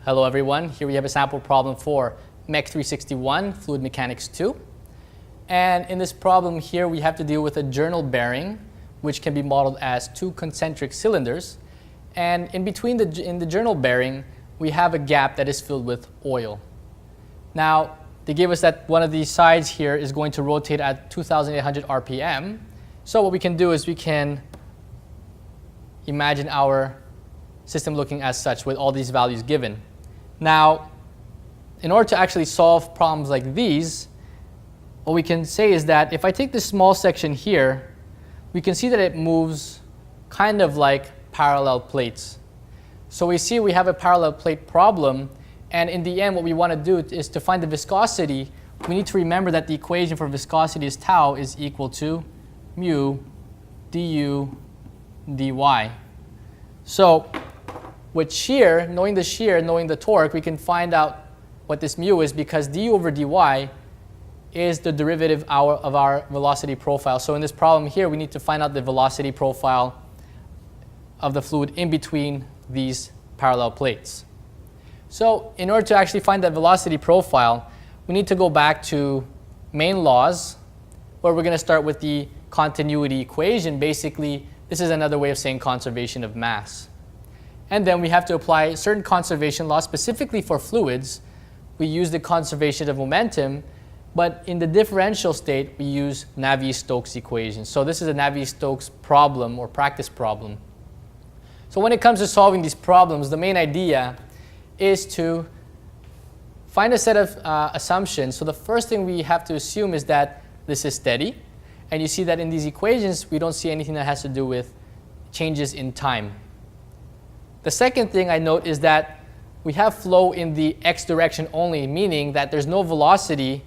Hello everyone, here we have a sample problem for Mech 361, Fluid Mechanics 2. And in this problem here we have to deal with a journal bearing which can be modeled as two concentric cylinders. And in between in the journal bearing we have a gap that is filled with oil. Now they give us that one of these sides here is going to rotate at 2,800 RPM. So what we can do is we can imagine our system looking as such with all these values given. Now, in order to actually solve problems like these, what we can say is that if I take this small section here, we can see that it moves kind of like parallel plates. So we see we have a parallel plate problem, and in the end what we want to do is to find the viscosity. We need to remember that the equation for viscosity is tau is equal to mu du dy. So with shear, knowing the torque, we can find out what this mu is because du over dy is the derivative of our velocity profile. So in this problem here, we need to find out the velocity profile of the fluid in between these parallel plates. So in order to actually find that velocity profile, we need to go back to main laws, where we're going to start with the continuity equation. Basically, this is another way of saying conservation of mass. And then we have to apply certain conservation laws specifically for fluids. We use the conservation of momentum, but in the differential state, we use Navier-Stokes equation. So this is a Navier-Stokes problem or practice problem. So when it comes to solving these problems, the main idea is to find a set of assumptions. So the first thing we have to assume is that this is steady. And you see that in these equations, we don't see anything that has to do with changes in time. The second thing I note is that we have flow in the x direction only, meaning that there's no velocity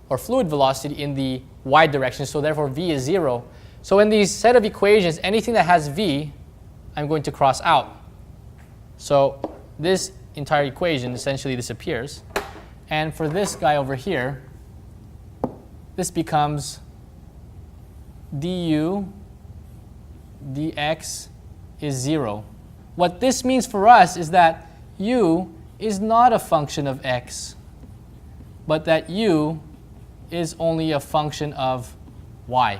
or fluid velocity in the y direction, so therefore v is 0. So in these set of equations, anything that has v, I'm going to cross out. So this entire equation essentially disappears. And for this guy over here, this becomes du dx is 0. What this means for us is that u is not a function of x, but that u is only a function of y.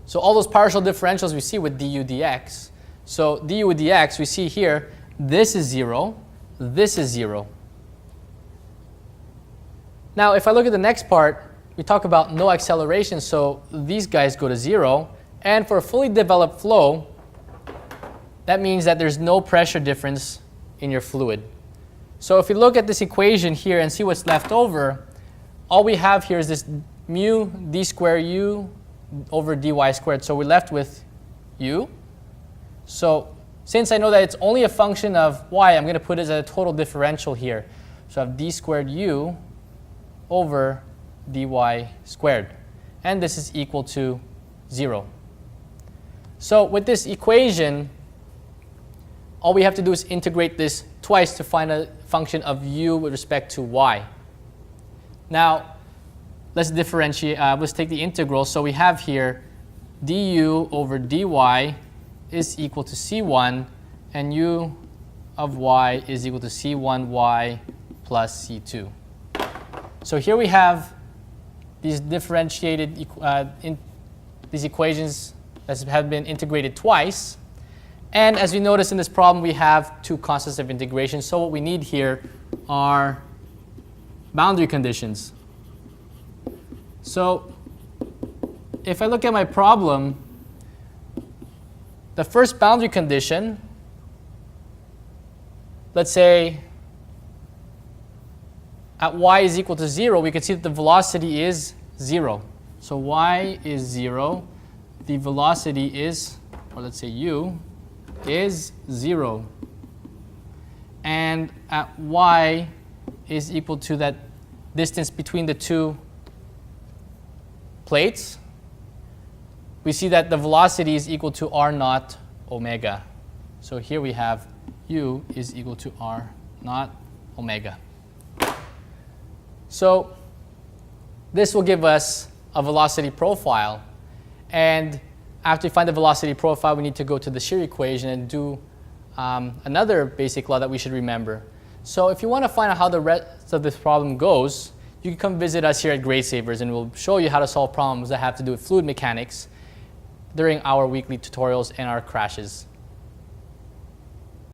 So all those partial differentials we see with du dx. So du dx, we see here, this is 0, this is 0. Now if I look at the next part, we talk about no acceleration, so these guys go to 0. And for a fully developed flow, that means that there's no pressure difference in your fluid. So if we look at this equation here and see what's left over, all we have here is this mu d squared u over dy squared. So we're left with u. So since I know that it's only a function of y, I'm going to put it as a total differential here. So I have d squared u over dy squared. And this is equal to 0. So with this equation, all we have to do is integrate this twice to find a function of u with respect to y. Now, let's differentiate. Let's take the integral. So we have here du over dy is equal to c1, and u of y is equal to c1y plus c2. So here we have these differentiated these equations that have been integrated twice. And as we notice in this problem, we have two constants of integration. So what we need here are boundary conditions. So if I look at my problem, the first boundary condition, let's say at y is equal to 0, we can see that the velocity is 0. So y is 0. The velocity is, or let's say u, is 0. And at y is equal to that distance between the two plates, we see that the velocity is equal to r naught omega. So here we have u is equal to r naught omega. So this will give us a velocity profile. And after we find the velocity profile, we need to go to the shear equation and do another basic law that we should remember. So if you want to find out how the rest of this problem goes, you can come visit us here at Gradesavers, and we'll show you how to solve problems that have to do with fluid mechanics during our weekly tutorials and our crashes.